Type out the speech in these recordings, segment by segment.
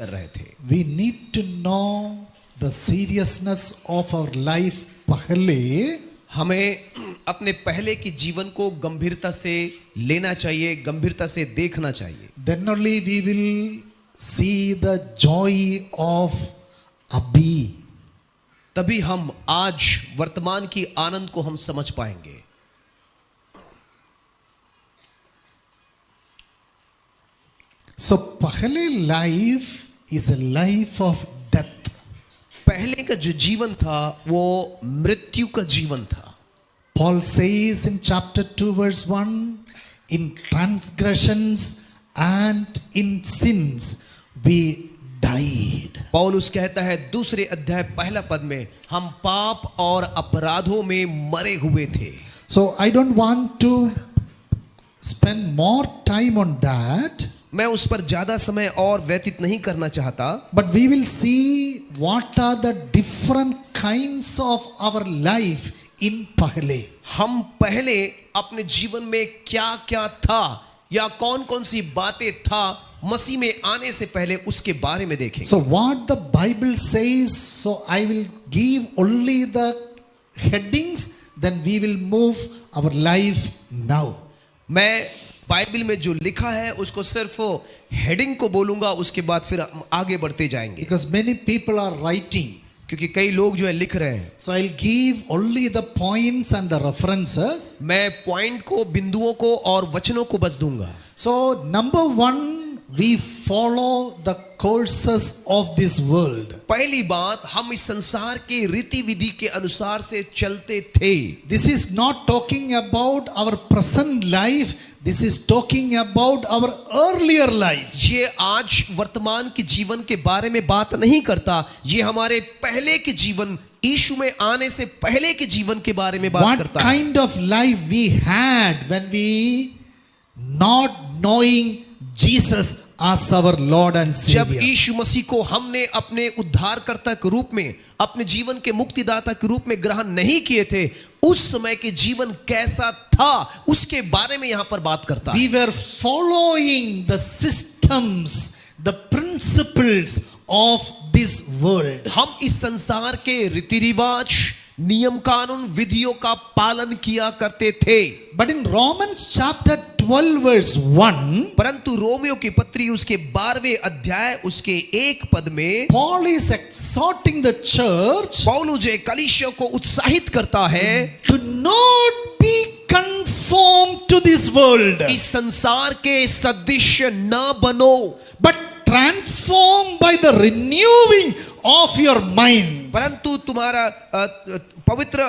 कर रहे थे। We need to know the seriousness of our life पहले हमें अपने पहले के जीवन को गंभीरता से लेना चाहिए, गंभीरता से देखना चाहिए। then only we will see the joy of अभी। तभी हम आज वर्तमान की आनंद को हम समझ पाएंगे। So पहले life is a life of death। पहले का जो जीवन था वो मृत्यु का जीवन था। Paul says in chapter 2 verse 1, in transgressions and in sins we died। पौलुस कहता है दूसरे अध्याय पहला पद में, हम पाप और अपराधों में मरे हुए थे। So I don't want to spend more time on that, मैं उस पर ज्यादा समय और व्यतीत नहीं करना चाहता, but we will see what are the different kinds of our life in पहले। हम पहले अपने जीवन में क्या क्या था या कौन कौन सी बातें था मसीह में आने से पहले, उसके बारे में देखेंगे। So what the Bible says, so I will give only the headings, then we will move our life now। मैं बाइबल में जो लिखा है उसको सिर्फ हेडिंग को बोलूंगा, उसके बाद फिर हम आगे बढ़ते जाएंगे, Because many people are writing, क्योंकि कई लोग जो है लिख रहे हैं। so I'll give only the points and the references। मैं पॉइंट को, बिंदुओं को और वचनों को बस दूंगा। So number 1, we follow the courses of this world। पहली बात, हम इस संसार के रीति विधि के अनुसार से चलते थे। This is not talking about our present life, this is talking about our earlier life। ये आज वर्तमान के जीवन के बारे में बात नहीं करता, ये हमारे पहले के जीवन, यीशु में आने से पहले के जीवन के बारे में बात What करता है। kind of life we had when we not knowing Jesus as our Lord and जब Savior। यीशु मसीह को हमने अपने उद्धारकर्ता के रूप में, अपने जीवन के मुक्तिदाता के रूप में ग्रहण नहीं किए थे, उस समय के जीवन कैसा था उसके बारे में यहां पर बात करता है। We were following the systems, the principles of this world। हम इस संसार के रीति रिवाज, नियम कानून, विधियों का पालन किया करते थे। But in Romans chapter 12 verse 1, परंतु रोमियो की पत्री उसके 12वें अध्याय उसके 1 पद में Paul is exhorting the church पौलुस जो कलीसिया को उत्साहित करता है, to not be conformed to this world, इस संसार के सदृश न बनो, but transformed by the renewing of your mind। परंतु तुम्हारा पवित्र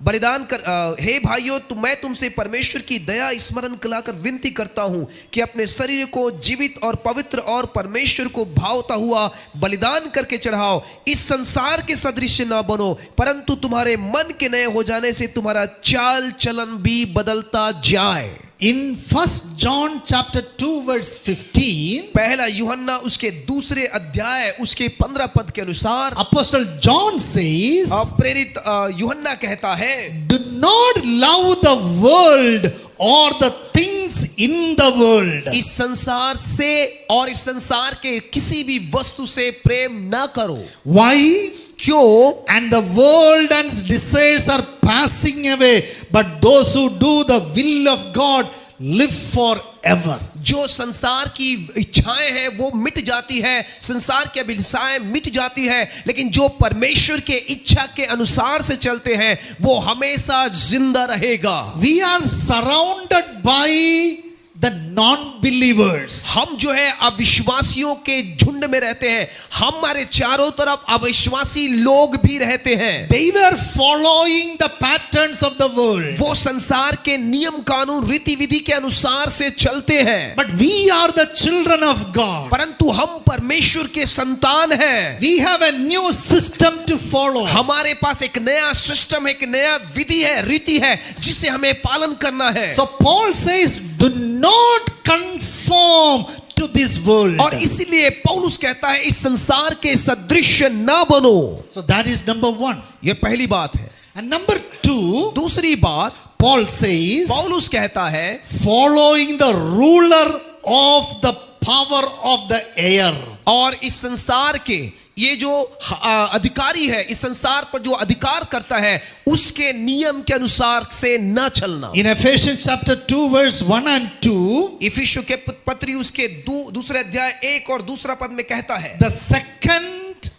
बलिदान कर, हे भाइयों, मैं तुमसे परमेश्वर की दया स्मरण कराकर विनती करता हूं कि अपने शरीर को जीवित और पवित्र और परमेश्वर को भावता हुआ बलिदान करके चढ़ाओ। इस संसार के सदृश ना बनो, परंतु तुम्हारे मन के नए हो जाने से तुम्हारा चाल चलन भी बदलता जाए। In 1 John chapter 2 verse 15, पहला यूहन्ना उसके 2 अध्याय उसके 15 पद के अनुसार Apostle John says, प्रेरित यूहन्ना कहता है, do not love the world or the things in the world। इस संसार से और इस संसार के किसी भी वस्तु से प्रेम ना करो। Why? क्यों? And the world and its desires are passing away, but those who do the will of God live forever। जो संसार की इच्छाएं हैं वो मिट जाती है, संसार की अभिलाषाएं मिट जाती है, लेकिन जो परमेश्वर के इच्छा के अनुसार से चलते हैं वो हमेशा जिंदा रहेगा। We are surrounded by the non-believers। हम जो है अविश्वासियों के झुंड में रहते हैं, हमारे चारों तरफ अविश्वासी लोग भी रहते हैं। They were following the patterns of the world। वो संसार के नियम कानून रीति विधि के अनुसार से चलते हैं। But we are the children of God। परंतु हम परमेश्वर के संतान हैं। We have a new system to follow। हमारे पास एक नया सिस्टम, एक नया विधि है, रीति है, जिसे हमें पालन करना है। So Paul says, do not conform to this world। और इसलिए पौलुस कहता है इस संसार के सदृश ना बनो। So that is number 1। यह पहली बात है। And number 2, दूसरी बात, Paul says, पौलुस कहता है following the ruler of the power of the air। और इस संसार के ये जो अधिकारी है, इस संसार पर जो अधिकार करता है, उसके नियम के अनुसार से न चलना। In Ephesians chapter 2 verse 1 and 2, इफिसियों के पत्री उसके दूसरे अध्याय 1 और दूसरा पद में कहता है, the second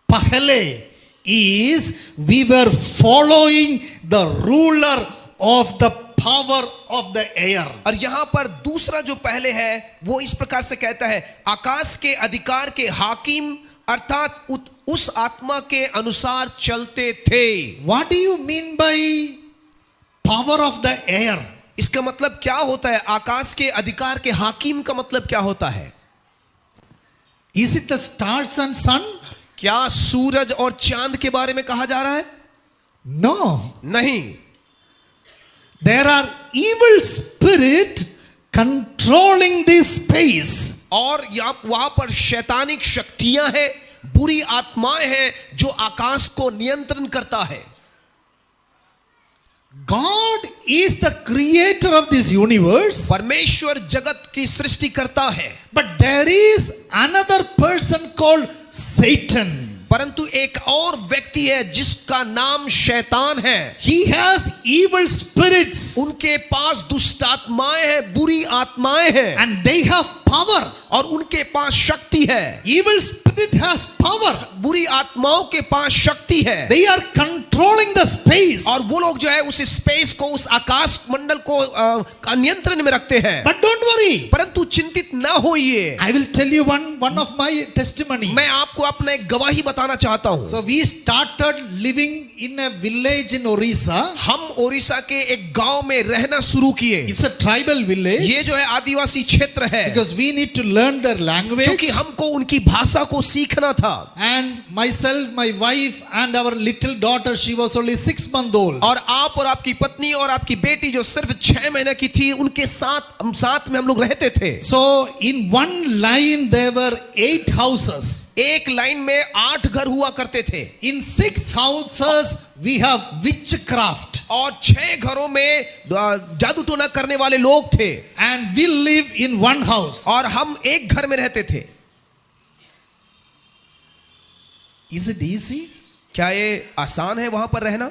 pahle is we were following the ruler of the power of the air. और यहां पर दूसरा जो पहले है वो इस प्रकार से कहता है, आकाश के अधिकार के हाकिम अर्थात उस आत्मा के अनुसार चलते थे। What do you mean by power of the air? इसका मतलब क्या होता है? आकाश के अधिकार के हाकिम का मतलब क्या होता है? Is it the stars and sun? क्या सूरज और चांद के बारे में कहा जा रहा है? No. नहीं। There are evil spirit controlling this space. और वहां पर शैतानिक शक्तियां हैं, बुरी आत्माएं हैं जो आकाश को नियंत्रण करता है। God is the creator of this universe. परमेश्वर जगत की सृष्टि करता है। But there is another person called Satan. परंतु एक और व्यक्ति है जिसका नाम शैतान है। He has evil spirits. उनके पास दुष्ट आत्माएं हैं, बुरी आत्माएं हैं। And they have power. और उनके पास शक्ति है। Evil spirit has power. बुरी आत्माओं के पास शक्ति है। They are controlling the space. और वो लोग जो है उस स्पेस को, उस आकाश मंडल को नियंत्रण में रखते हैं। But don't worry. परंतु चिंतित न होइए। I will tell you one of my testimony. मैं आपको अपना एक गवाही बताना चाहता हूं। So we started living in a village in Orissa. हम ओडिशा के एक गांव में रहना शुरू किए। It's a tribal village. ये जो है आदिवासी क्षेत्र है। Because we need to learn their language. क्योंकि हमको उनकी भाषा को सीखना था। And myself, my wife and our little daughter, she was only 6 months old. और आप और आपकी पत्नी और आपकी बेटी जो सिर्फ 6 महीने की थी, उनके साथ में हम लोग रहते थे। So in one line there were 8 houses. एक लाइन में 8 घर हुआ करते थे। In 6 houses we have witchcraft. और 6 घरों में जादू टोना करने वाले लोग थे। And we live in one house. और हम एक घर में रहते थे। Is it easy? क्या ये आसान है वहां पर रहना?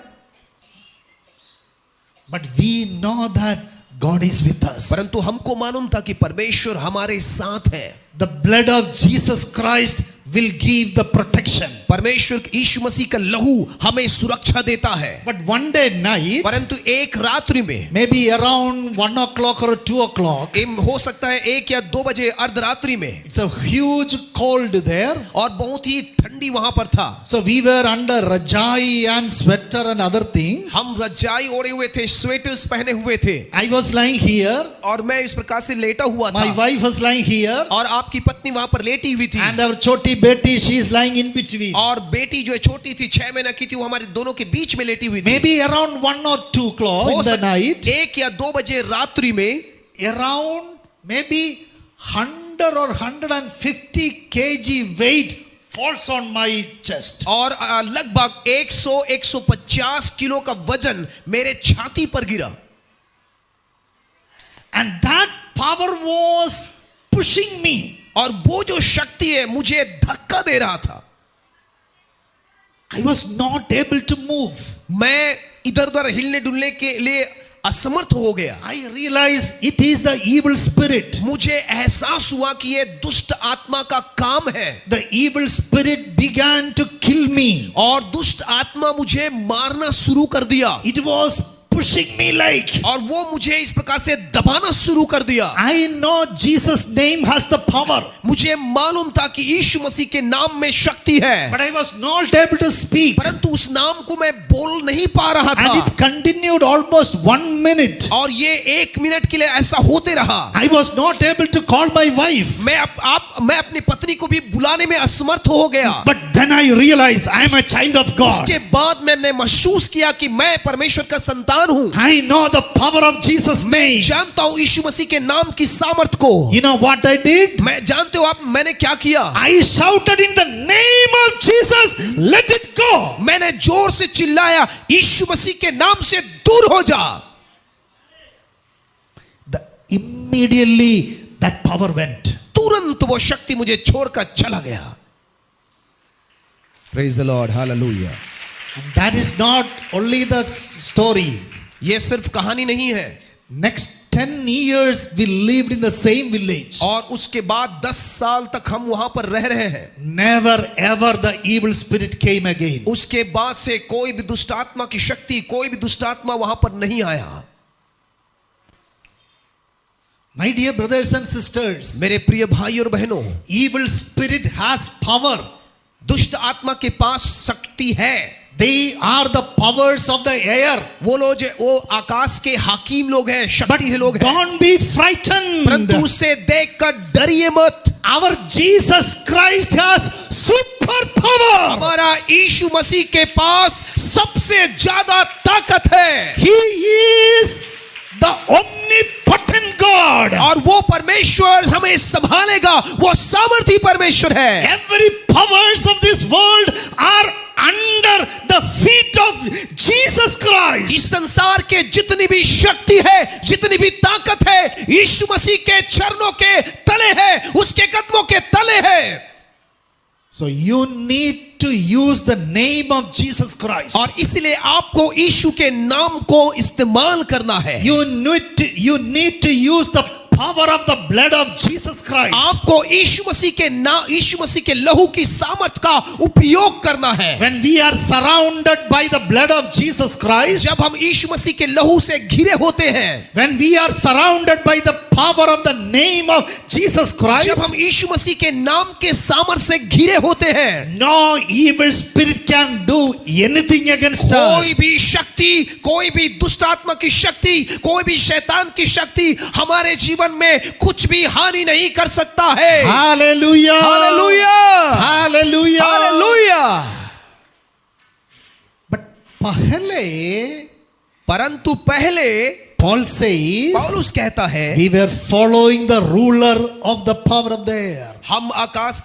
But we know that God is with us. परंतु हमको मालूम था कि परमेश्वर हमारे साथ है। The blood of Jesus Christ will give the protection. परमेश्वर यीशु मसीह का लहू हमें सुरक्षा देता है। But one day night, परंतु एक रात्रि में, maybe around 1 o'clock or 2 o'clock, हो सकता है 1 या 2 बजे अर्धरात्रि में, it's a huge cold there. और बहुत ही ठंडी वहां पर था। So we were under rajai and sweater and other things. हम रजाई ओढ़े हुए थे, स्वेटर्स पहने हुए थे। I was lying here. और मैं इस प्रकार से लेटा हुआ था। My wife was lying here. और आपकी पत्नी वहां पर लेटी हुई थी। And our choti beti, she is lying in between. और बेटी जो है छोटी थी, 6 महीने की थी, वो हमारे दोनों के बीच में लेटी हुई थी। Maybe around 1 or 2 o'clock in the night. 1 या 2 बजे रात्रि में, Around maybe 100 or 150 kg weight falls on my chest. और लगभग 100-150 किलो का वजन मेरे छाती पर गिरा। And that power was pushing me. और वो जो शक्ति है मुझे धक्का दे रहा था। I was not able to move. मैं इधर उधर हिलने डुलने के लिए असमर्थ हो गया। I realized it is the evil spirit. मुझे एहसास हुआ कि ये दुष्ट आत्मा का काम है। The evil spirit began to kill me. और दुष्ट आत्मा मुझे मारना शुरू कर दिया। It was pushing me like. और वो मुझे इस प्रकार से दबाना शुरू कर दिया। I know Jesus' name has the power. मुझे मालूम था कि यीशु मसीह के नाम में शक्ति है। But I was not able to speak. परंतु उस नाम को मैं बोल नहीं पा रहा था। And it continued almost 1 minute. और ये 1 मिनट के लिए ऐसा होते रहा। I was not able to call my wife. मैं अपनी पत्नी को भी बुलाने में असमर्थ हो गया। But then I realized I am a child of God. उसके बाद मैंने महसूस किया कि मैं परमेश्वर का संतान हूँ। I know the power of Jesus' name. जानता हूँ यीशु मसीह के नाम की सामर्थ को। You know what I did? मैं जानते हो आप मैंने क्या किया? I shouted in the name of Jesus, let it go. मैंने जोर से चिल्लाया, यीशु मसीह के नाम से दूर हो जा। Immediately that power went. तुरंत वो शक्ति मुझे छोड़कर चला गया। Praise the Lord, hallelujah. And that is not only the story. ये सिर्फ कहानी नहीं है। Next 10 years we lived in the same village. और उसके बाद 10 साल तक हम वहां पर रह रहे हैं। Never ever the evil spirit came again. उसके बाद से कोई भी दुष्ट आत्मा की शक्ति, कोई भी दुष्ट आत्मा वहां पर नहीं आया। My dear brothers and sisters, मेरे प्रिय भाई और बहनों, evil spirit has power. दुष्ट आत्मा के पास शक्ति है। They are the powers of the air. वो आकाश के हाकिम लोग हैं, But शक्ति लोग हैं। don't be frightened. परंतु उसे देखकर डरिए मत। Our Jesus Christ has super power. हमारा यीशु मसीह के पास सबसे ज्यादा ताकत है। He is the omnipotent God. और वो परमेश्वर हमें संभालेगा, वो सामर्थी परमेश्वर है। Every powers of this world are under the feet of Jesus Christ. इस संसार के जितनी भी शक्ति है, जितनी भी ताकत है, यीशु मसीह के चरणों के तले है, उसके कदमों के तले है। So you need to use the name of Jesus Christ. और इसलिए आपको यीशु के नाम को इस्तेमाल करना है। You need to use the power of the blood of Jesus Christ. आपको यीशु मसीह के नाम, यीशु मसीह के लहू की सामर्थ का उपयोग करना है। When we are surrounded by the blood of Jesus Christ, जब हम यीशु मसीह के लहू से घिरे होते हैं, when we are surrounded by the power of the name of Jesus जब Christ, हम यीशु मसीह के नाम के सामर्थ से घिरे होते हैं, no evil spirit can do anything against कोई us. भी शक्ति, कोई भी दुष्ट आत्मा की शक्ति, कोई भी शैतान की शक्ति हमारे जीवन में कुछ भी हानि नहीं कर सकता है। Hallelujah. Hallelujah, Hallelujah. Hallelujah. But पहले, परंतु पहले Paul says, पौलुस कहता है, we were following the ruler of the power of the air. हम आकाश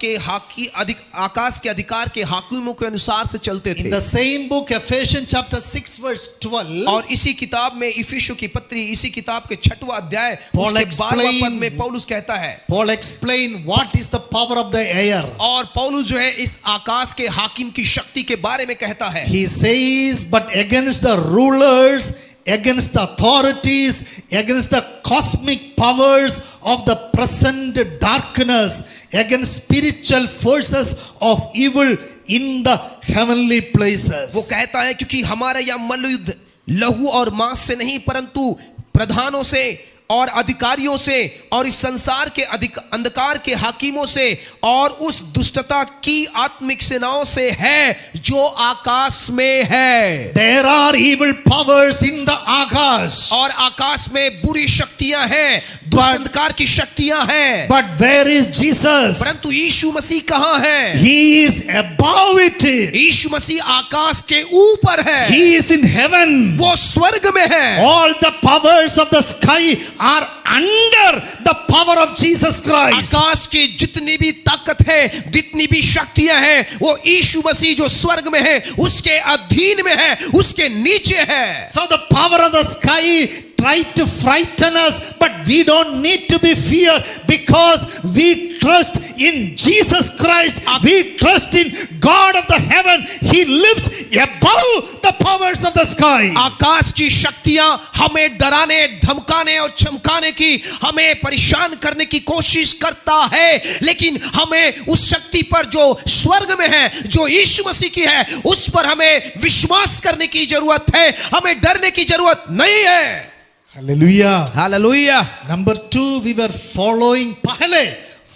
के अधिकार के हाकिमों के अनुसार से चलते In थे। the same book, Ephesians chapter 6 verse 12, और इसी किताब में, इफिसियों की पत्री, इसी किताब के 6वां अध्याय Paul उसके 12वां explained- पद में पौलुस कहता है, Paul explained what is the power of the air. और पौलुस जो है इस आकाश के हाकिम की शक्ति के बारे में कहता है। He says, but against the rulers, against the authorities, against the cosmic powers of the present darkness, against spiritual forces of evil in the heavenly वो places. कहता है क्योंकि हमारा यह मल्लयुद्ध लहू और मांस से नहीं, परंतु प्रधानों से और अधिकारियों से और इस संसार के अंधकार के हाकिमों से और उस दुष्टता की आत्मिक सेनाओं से है जो आकाश में है। There are evil powers in the Akash. और आकाश में बुरी शक्तियां हैं, दुष्ट अंधकार की शक्तियां हैं। But where is Jesus? परंतु यीशु मसीह कहां है? He is above it. यीशु मसीह आकाश के ऊपर है, He is in heaven. वो स्वर्ग में है। All the powers of the sky are under the power of Jesus Christ. आकाश की जितनी भी ताकत है, जितनी भी शक्तियां हैं, वो यीशु मसीह जो स्वर्ग में है उसके अधीन में है, उसके नीचे है। So the power of the sky try to frighten us, but we don't need to be fear because we trust in Jesus Christ. We trust in God of the heaven. He lives above the powers of the sky. आकाश की शक्तियां हमें डराने, धमकाने और चमकाने की, हमें परेशान करने की कोशिश करता है, लेकिन हमें उस शक्ति पर जो स्वर्ग में है, जो यीशु मसीह की है, उस पर हमें विश्वास करने की जरूरत है, हमें डरने की जरूरत नहीं है। Hallelujah. Hallelujah. Number 2, we were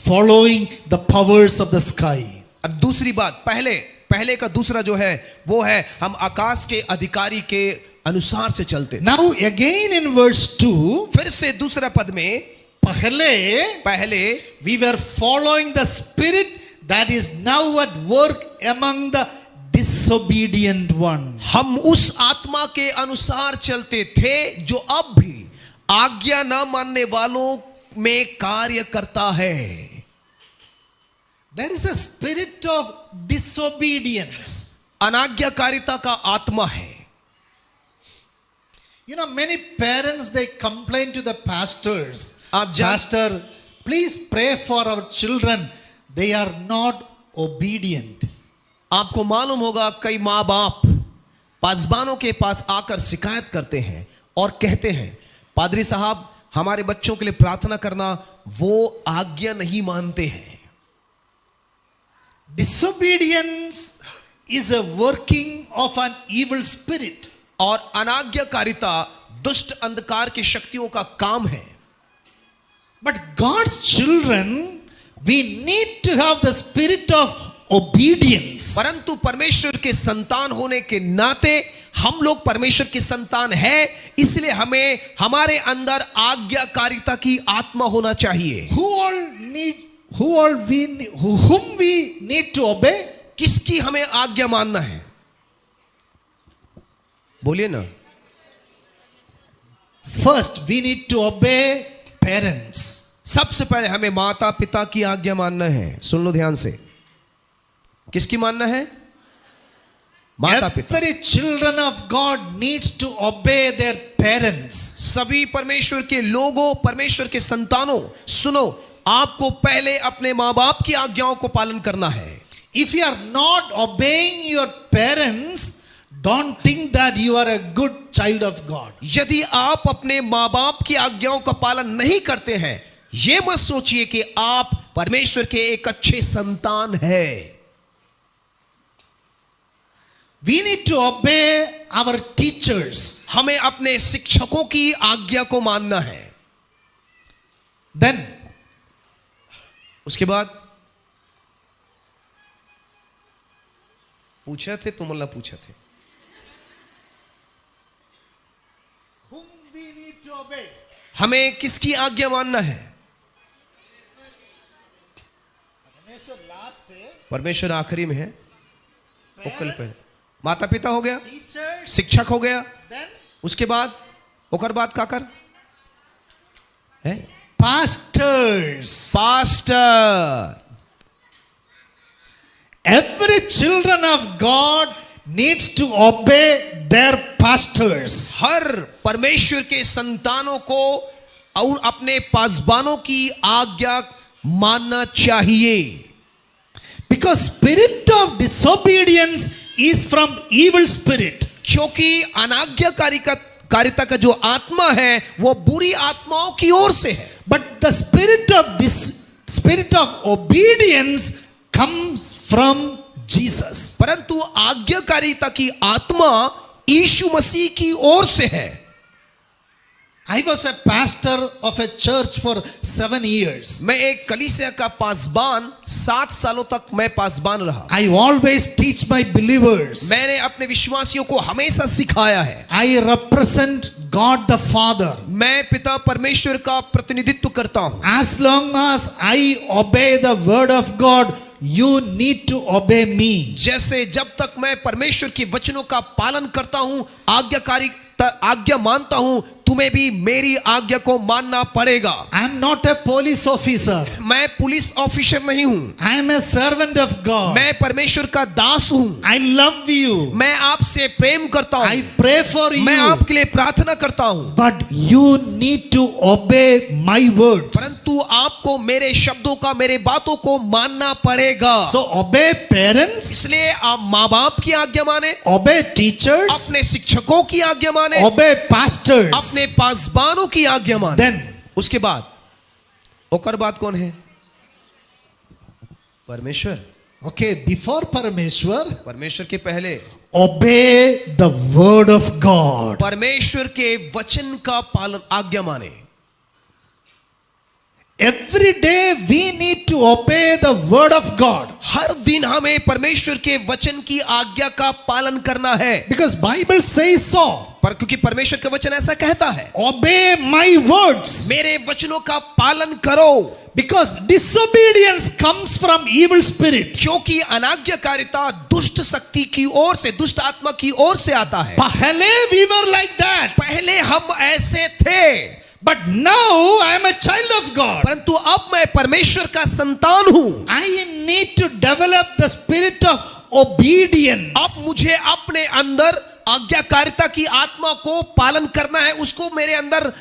following the powers of the sky. और दूसरी बात, पहले का दूसरा जो है वो है हम आकाश के अधिकारी के अनुसार से चलते। Now again in verse 2, फिर से दूसरा पद में, पहले we were following the spirit that is now at work among the disobedient one. हम उस आत्मा के अनुसार चलते थे जो अब भी आज्ञा न मानने वालों में कार्य करता है। There is a spirit of disobedience. अनाज्ञाकारिता का आत्मा है। You know, many parents, they complain to the pastors. आप Pastor, Please pray for our children. They are not obedient. आपको मालूम होगा कई माँ बाप पासबानों के पास आकर शिकायत करते हैं और कहते हैं, पादरी साहब हमारे बच्चों के लिए प्रार्थना करना, वो आज्ञा नहीं मानते हैं। Disobedience is a working of an evil spirit. और अनाज्ञाकारिता दुष्ट अंधकार की शक्तियों का काम है। But God's children, we need to have the spirit of obedience. परंतु परमेश्वर के संतान होने के नाते हम लोग परमेश्वर के संतान हैं, इसलिए हमें हमारे अंदर आज्ञाकारिता की आत्मा होना चाहिए। Whom we need to obey? किसकी हमें आज्ञा मानना है? बोलिए ना। First, we need to obey parents. सबसे पहले हमें माता पिता की आज्ञा मानना है। सुन लो ध्यान से, किसकी मानना है? माता पिता। Every children of God needs to obey their parents. सभी परमेश्वर के लोगों, परमेश्वर के संतानों, सुनो, आपको पहले अपने माँ बाप की आज्ञाओं को पालन करना है। If you are not obeying your parents, don't think that you are a good child of God. यदि आप अपने माँ बाप की आज्ञाओं का पालन नहीं करते हैं, ये मत सोचिए कि आप परमेश्वर के एक अच्छे संतान हैं। We need to obey our teachers. हमें अपने शिक्षकों की आज्ञा को मानना है। Then, उसके बाद पूछे थे तुम, अल्लाह पूछे थे whom we need to obey? हमें किसकी आज्ञा मानना है? परमेश्वर आखिरी में है, वो कल पे। माता पिता हो गया, Teachers. शिक्षक हो गया, Then, उसके बाद ओकर बाद का कर है? pastors. Pastor. Every children of God needs to obey their pastors. हर परमेश्वर के संतानों को अपने पासबानों की आज्ञा मानना चाहिए। Because spirit of disobedience is from evil spirit. क्योंकि अनाज्ञाकारिता का जो आत्मा है वो बुरी आत्माओं की ओर से है। But the spirit of obedience comes from Jesus. परंतु आज्ञाकारिता की आत्मा यीशु मसीह की ओर से है। I was a pastor of a church for 7 years. मैं एक कलीसिया का पासबान 7 सालों तक मैं पासबान रहा। I always teach my believers. मैंने अपने विश्वासियों को हमेशा सिखाया है। I represent God the Father. मैं पिता परमेश्वर का प्रतिनिधित्व करता हूं। As long as I obey the word of God, you need to obey me. जैसे जब तक मैं परमेश्वर के वचनों का पालन करता हूं, आज्ञा मानता हूं, तुम्हें भी मेरी आज्ञा को मानना पड़ेगा। I am not a police officer. मैं पुलिस ऑफिसर नहीं हूं, I am a servant of God. मैं परमेश्वर का दास हूं। I love you. मैं आपसे प्रेम करता हूं, I pray for मैं you. आपके लिए प्रार्थना करता हूं। But you need to obey my words. परंतु आपको मेरे शब्दों का, मेरे बातों को मानना पड़ेगा। So obey parents, इसलिए आप माँ बाप की आज्ञा माने, obey teachers, अपने शिक्षकों की आज्ञा माने, obey pastors. अपने पासबानों की आज्ञा माने। Then, उसके बाद ओकर बाद कौन है? परमेश्वर। okay, before Parameshwar, परमेश्वर के पहले obey the word of God. परमेश्वर के वचन का पालन, आज्ञा माने। Every day we need to obey the word of God. हर दिन हमें परमेश्वर के वचन की आज्ञा का पालन करना है। Because Bible says so. पर क्योंकि परमेश्वर का वचन ऐसा कहता है, Obey my words. मेरे वचनों का पालन करो। Because disobedience comes from evil spirit. क्योंकि अनाज्ञाकारिता दुष्ट शक्ति की ओर से, दुष्ट आत्मा की ओर से आता है। पहले we were like that. पहले हम ऐसे थे, But now I am a child of God. परंतु अब मैं परमेश्वर का संतान हूं। I need to develop the spirit of obedience. अब मुझे अपने अंदर आज्ञाकारिता की आत्मा को पालन करना है, उसको मेरे अंदर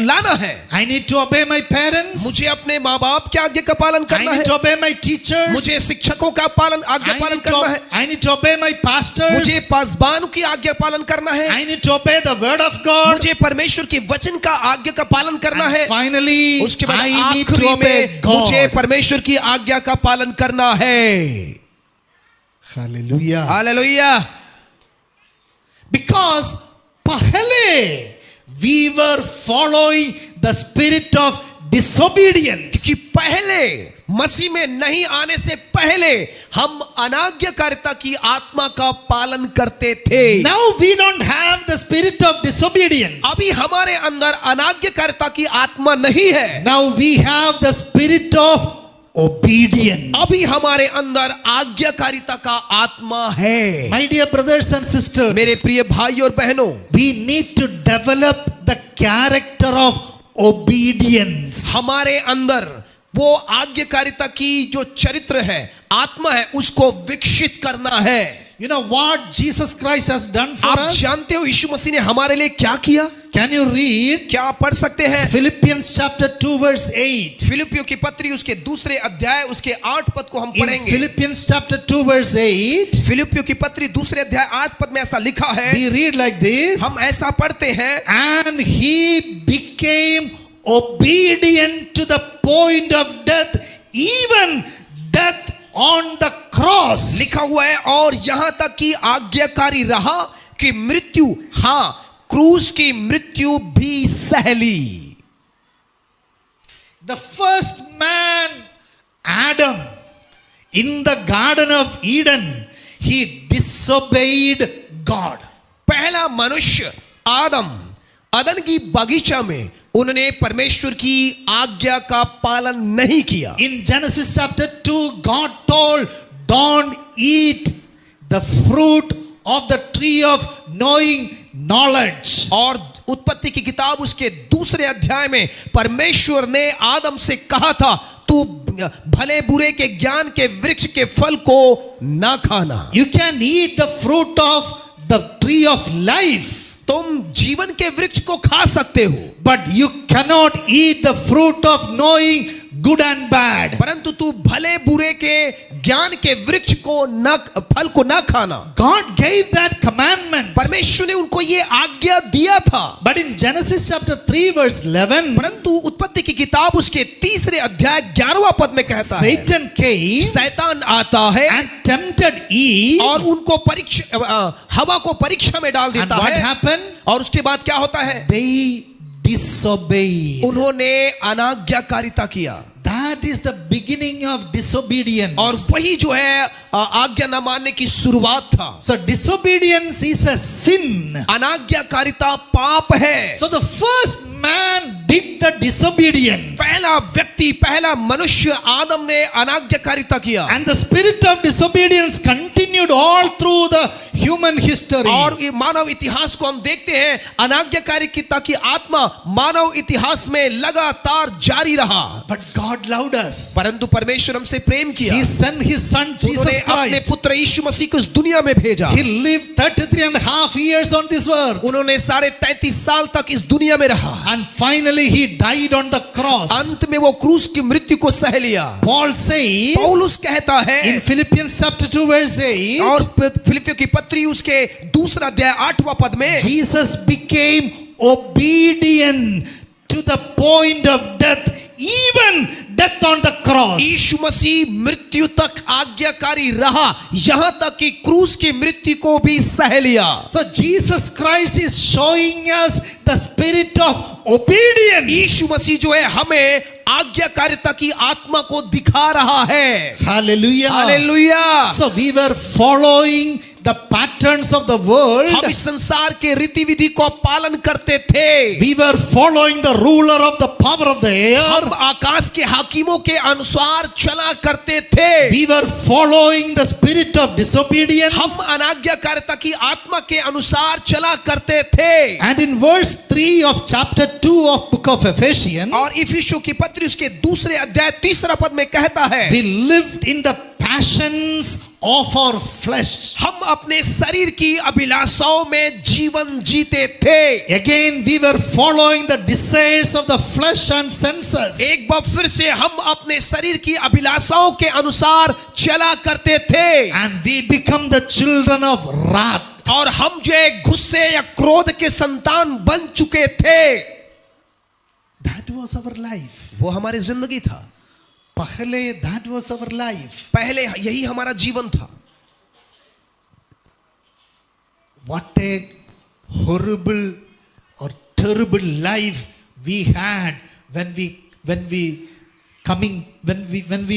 लाना है। I need to obey my parents. मुझे अपने माँ बाप की आज्ञा का पालन I करना है, need to obey my teachers. मुझे शिक्षकों का आज्ञा पालन करना है, I need to obey my pastors. मुझे पासबान की आज्ञा पालन करना है, I need to obey the word of God. मुझे परमेश्वर के वचन का आज्ञा का पालन करना And है। finally, उसके बाद I need to आखिरी obey में मुझे God. परमेश्वर की आज्ञा का पालन करना है। Hallelujah. हालेलुया। Because पहले we were following the spirit of disobedience. कि पहले मसीह में नहीं आने से पहले हम अनाज्ञाकारिता की आत्मा का पालन करते थे। Now we don't have the spirit of disobedience. अभी हमारे अंदर अनाज्ञाकारिता की आत्मा नहीं है, Now we have the spirit of obedience. अभी हमारे अंदर आज्ञाकारिता का आत्मा है। My dear brothers and sisters, मेरे प्रिय भाई और बहनों, we need to develop the character of obedience. हमारे अंदर वो आज्ञाकारिता की जो चरित्र है, आत्मा है, उसको विकसित करना है। You know what Jesus Christ has done for आप us? जानते हो यीशु मसीह ने हमारे लिए क्या किया? Can you read क्या आप पढ़ सकते हैं? Philippians chapter 2 verse 8? फिलिपियों की पत्री उसके दूसरे अध्याय उसके 8 पद को हम In पढ़ेंगे। Philippians chapter 2 verse 8, फिलिपियों की पत्री दूसरे अध्याय 8 पद में ऐसा लिखा है, we read like this. हम ऐसा पढ़ते हैं, And he became obedient to the point of death, even death on the cross. लिखा हुआ है, और यहां तक कि आज्ञाकारी रहा कि मृत्यु, हां, क्रूस की मृत्यु भी सह ली। The first man, Adam, in the Garden of Eden, he disobeyed God. पहला मनुष्य आदम, अदन की बगीचा में उन्होंने परमेश्वर की आज्ञा का पालन नहीं किया। In Genesis chapter 2, God told, don't eat the fruit of the tree of knowing knowledge. और उत्पत्ति की किताब उसके दूसरे अध्याय में परमेश्वर ने आदम से कहा था, तू भले बुरे के ज्ञान के वृक्ष के फल को ना खाना। You can eat the fruit of the tree of life, तुम जीवन के वृक्ष को खा सकते हो, but you cannot eat the fruit of knowing good and bad. परंतु तू भले बुरे के ज्ञान के वृक्ष को न फल को ना खाना। God gave that commandment. परमेश्वर ने उनको ये आज्ञा दिया था। But in Genesis chapter 3 verse 11, परंतु उत्पत्ति की किताब उसके तीसरे अध्याय 11वां पद में कहता है, Satan came शैतान आता है and tempted Eve. और उनको हवा को परीक्षा में डाल And देता what है, happened? और उसके बाद क्या होता है? They disobeyed. उन्होंने अनाज्ञाकारिता किया। That is the beginning of disobedience. और वही जो है आज्ञा न मानने की शुरुआत था। So disobedience is a sin. अनाज्ञाकारिता पाप है। So the first man did the disobedience. पहला व्यक्ति, पहला मनुष्य आदम ने अनाज्ञाकारिता किया, And the spirit of disobedience continued all through the human history. और ये मानव इतिहास को हम देखते हैं, अनाज्ञाकारिता की आत्मा मानव इतिहास में लगातार जारी रहा। But God loved us. परंतु परमेश्वर हमसे प्रेम किया, He sent his son Jesus उन्होंने अपने Christ. पुत्र यीशु मसीह को इस दुनिया में भेजा। He lived 33.5 years on this earth. उन्होंने 33.5 साल तक इस दुनिया में रहा। And finally he died on the cross. अंत में वो क्रूस की मृत्यु को सह लिया। Paul says पौलुस कहता है in Philippians chapter 2 verse 8, और फिलिपियों की पत्री उसके दूसरा अध्याय 8वां पद में, Jesus became obedient to the point of death, even death on the cross. यीशु मसीह मृत्यु तक आज्ञाकारी रहा, यहां तक कि क्रूस की मृत्यु को भी सह लिया। So Jesus Christ is showing us the spirit of obedience. यीशु मसीह जो है हमें आज्ञाकारिता की आत्मा को दिखा रहा है। Hallelujah. Hallelujah. So we were following the patterns of the world. हम इस संसार के रीति विधि को पालन करते थे। We were following the ruler of the power of the air. हम आकाश के हाकिमों के अनुसार चला करते थे। We were following the spirit of disobedience. हम अनाज्ञाकारिता की आत्मा के अनुसार चला करते थे। And in verse 3 of chapter 2 of book of Ephesians, और इफिसियों की पत्री उसके दूसरे अध्याय 3 पद में कहता है, we lived in the passions of our flesh. हम अपने शरीर की अभिलाषाओं में जीवन जीते थे। Again, we were following the desires of the flesh and senses. एक बार फिर से हम अपने शरीर की अभिलाषाओं के अनुसार चला करते थे, And we become the children of wrath. और हम जो है गुस्से या क्रोध के संतान बन चुके थे। That was our life. वो हमारी जिंदगी था। Pahle, that was our life. पहले यही हमारा जीवन था। What a horrible or terrible life we had when we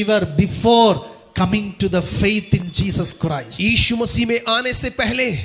were before coming to the faith in Jesus Christ. यीशु मसीह में आने से पहले,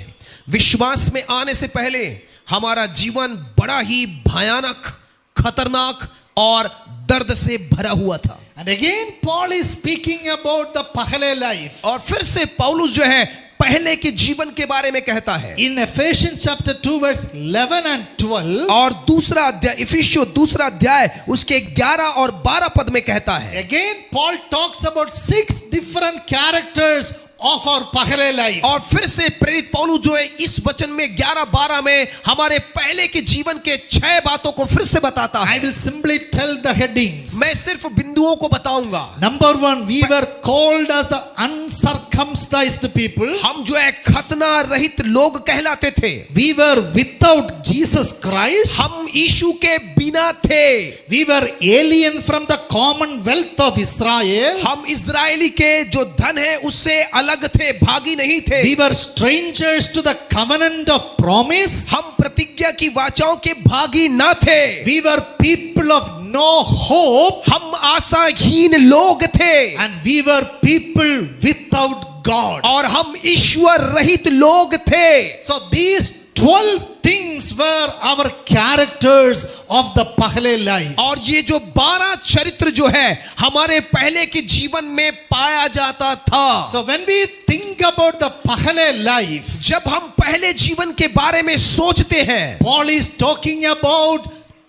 विश्वास में आने से पहले हमारा जीवन बड़ा ही भयानक, खतरनाक और दर्द से भरा हुआ था। And again Paul is speaking about the Pahle life. और फिर से पौलुस जो है पहले के जीवन के बारे में कहता है। In Ephesians chapter 2 verse 11 and 12. और दूसरा अध्याय, इफिसियों दूसरा अध्याय उसके 11 और 12 पद में कहता है। Again Paul talks about 6 different characters of our Pahle life. और फिर से प्रेरित पौलुस जो है इस वचन में 11-12 में हमारे पहले के जीवन के 6 बातों को फिर से बताता है। I will simply tell the headings. मैं सिर्फ बिंदुओं को बताऊंगा। Number 1, we were called as the uncircumcised people. हम जो है खतना रहित लोग कहलाते थे। We were without Jesus Christ. हम यीशु के बिना थे। We were alien from the commonwealth of Israel. हम इजरायली के जो धन है उससे अलग थे, भागी नहीं थे। We were strangers to the covenant of promise. हम प्रतिज्ञा की वाचाओं के भागी न थे। We were people of no hope. हम आशाहीन लोग थे। And we were people without God. और हम ईश्वर रहित लोग थे। So these 12 things were our characters of the Pahle life. और ये जो 12 चरित्र जो है हमारे पहले के जीवन में पाया जाता था। So when we think about the Pahle life, जब हम पहले जीवन के बारे में सोचते हैं, Paul is talking about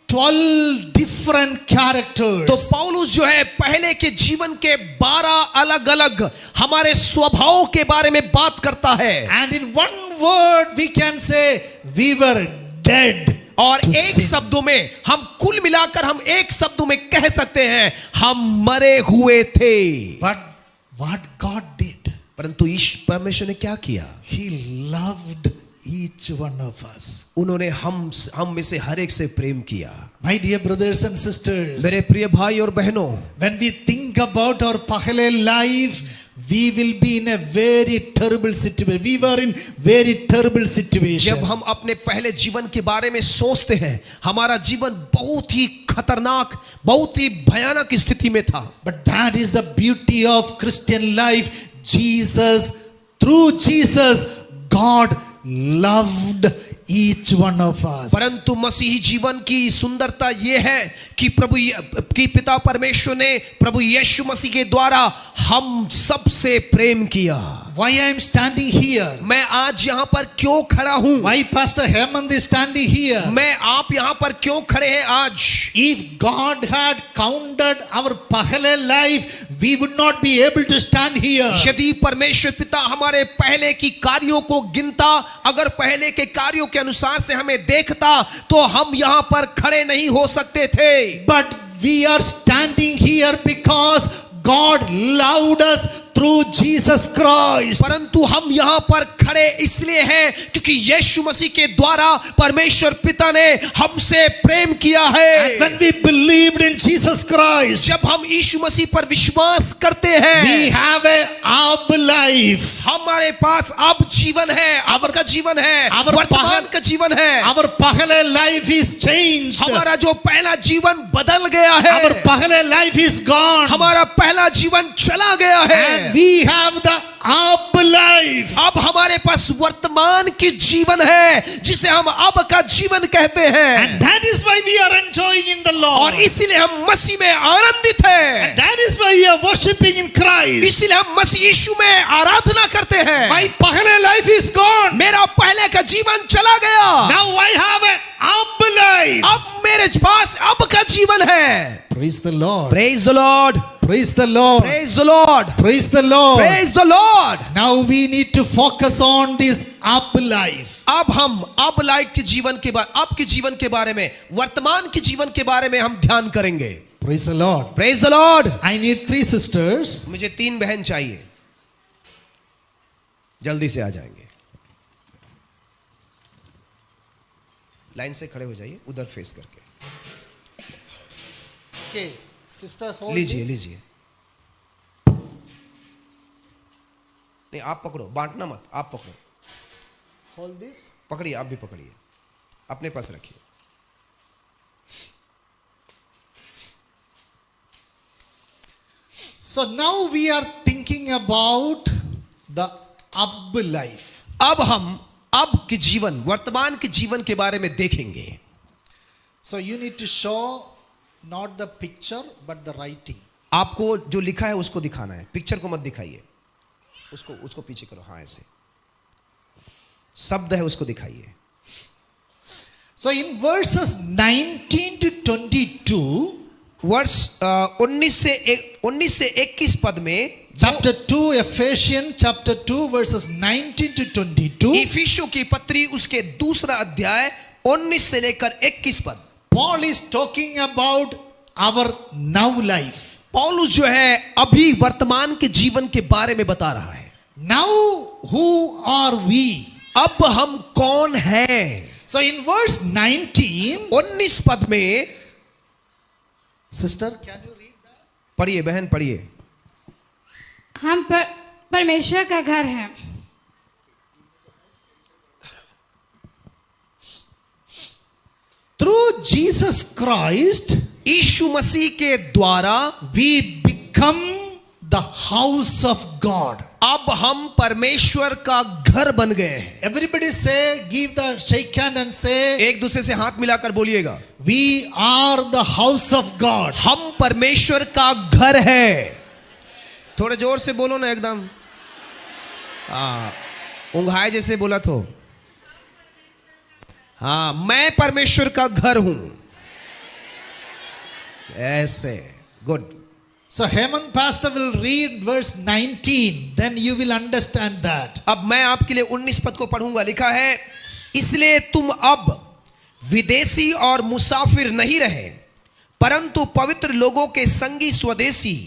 12 different characters. तो पौलुस जो है पहले के जीवन के 12 अलग अलग हमारे स्वभावों के बारे में बात करता है। And in one word we can say we were dead. और to एक sin. शब्दों में हम कुल मिलाकर हम एक शब्दों में कह सकते हैं हम मरे हुए थे। But what God did, परंतु परमेश्वर ने क्या किया? He loved each one of us. उन्होंने हम में से हर एक से प्रेम किया। My dear brothers and sisters, मेरे प्रिय भाई और बहनों, when we think about our Pahle life, we will be in a very terrible situation. We were in very terrible situation. जब हम अपने पहले जीवन के बारे में सोचते हैं, हमारा जीवन बहुत ही खतरनाक, बहुत ही भयानक स्थिति में था। But that is the beauty of Christian life. Through Jesus, God loved each one of us. परंतु मसीही जीवन की सुंदरता यह है कि पिता परमेश्वर ने प्रभु यीशु मसीह के द्वारा हम सबसे प्रेम किया। Why I am standing here? मैं आज यहाँ पर क्यों खड़ा हूँ? Why Pastor Hemant is standing here? मैं आप यहाँ पर क्यों खड़े हैं आज? If God had counted our Pahle life, we would not be able to stand here. यदि परमेश्वर पिता हमारे पहले की कार्यों को गिनता, अगर पहले के कार्यों के अनुसार से हमें देखता, तो हम यहाँ पर खड़े नहीं हो सकते थे। But we are standing here because God loved us through Jesus Christ. परंतु हम यहाँ पर खड़े इसलिए हैं क्योंकि यीशु मसीह के द्वारा परमेश्वर पिता ने हमसे प्रेम किया है। And when we believed in Jesus Christ, जब हम यीशु मसीह पर विश्वास करते हैं, we have a अब life. हमारे पास अब जीवन है, अब का जीवन है, Our वर्तमान का जीवन है। Our Pahle life is changed. हमारा जो पहला जीवन बदल गया है, Our Pahle life is gone. हमारा पहला जीवन चला गया है। And we have the अब life. अब हमारे पास वर्तमान की जीवन है जिसे हम अब का जीवन कहते हैं। And that is why we are enjoying in the Lord. और इसीलिए हम मसीह में आनंदित हैं। And that is why we are worshiping in Christ. इसीलिए हम मसीह यीशु में आराधना करते हैं। My Pahle life is gone. मेरा पहले का जीवन चला गया। Now I have a अब life. अब मेरे पास अब का जीवन है। Praise the Lord. Praise the Lord. Praise the Lord. Praise the Lord. Praise the Lord. Praise the Lord. Now we need to focus on this up life. अब हम अब लाइफ के जीवन के बारे, अब के जीवन के बारे में, वर्तमान के जीवन के बारे में हम ध्यान करेंगे. Praise the Lord. Praise the Lord. I need 3 sisters. मुझे 3 बहन चाहिए, जल्दी से आ जाएंगे. लाइन से खड़े हो जाइए, उधर फेस करके. Okay, sister, hold लीजिए this. लीजिए. नहीं, आप पकड़ो, बांटना मत, आप पकड़ो. Hold this. पकड़िए, आप भी पकड़िए, अपने पास रखिए. So now we are thinking about the up life. अब हम अब के जीवन, वर्तमान के जीवन के बारे में देखेंगे. So you need to show not the picture but the writing. आपको जो लिखा है उसको दिखाना है, पिक्चर को मत दिखाइए. उसको पीछे करो. हाँ, ऐसे शब्द है उसको दिखाइए. So in verses 19 to 22, वर्ष 19 से 21 पद में, chapter 2, Ephesians chapter 2 verses 19 to 22, इफिसियों की पत्री उसके दूसरा अध्याय 19 से लेकर 21 पद. Paul is talking about our now life. पौलुस जो है अभी वर्तमान के जीवन के बारे में बता रहा है. Now who are we? अब हम कौन हैं? So in verse 19, 19 पद में, sister, can you read that? पढ़िए बहन, पढ़िए. हम परमेश्वर का घर हैं. Through Jesus Christ, यीशु मसीह के द्वारा we become the house of God. अब हम परमेश्वर का घर बन गए हैं. Everybody say, give the shake hand and say, एक दूसरे से हाथ मिलाकर बोलिएगा, we are the house of God. हम परमेश्वर का घर है. थोड़े जोर से बोलो ना, एकदम उंघाए जैसे बोला तो. हाँ, मैं परमेश्वर का घर हूं, ऐसे. Good. So Hemant Pastor will read verse 19, then you will understand that. अब मैं आपके लिए 19 पद को पढ़ूंगा. लिखा है, इसलिए तुम अब विदेशी और मुसाफिर नहीं रहे, परंतु पवित्र लोगों के संगी स्वदेशी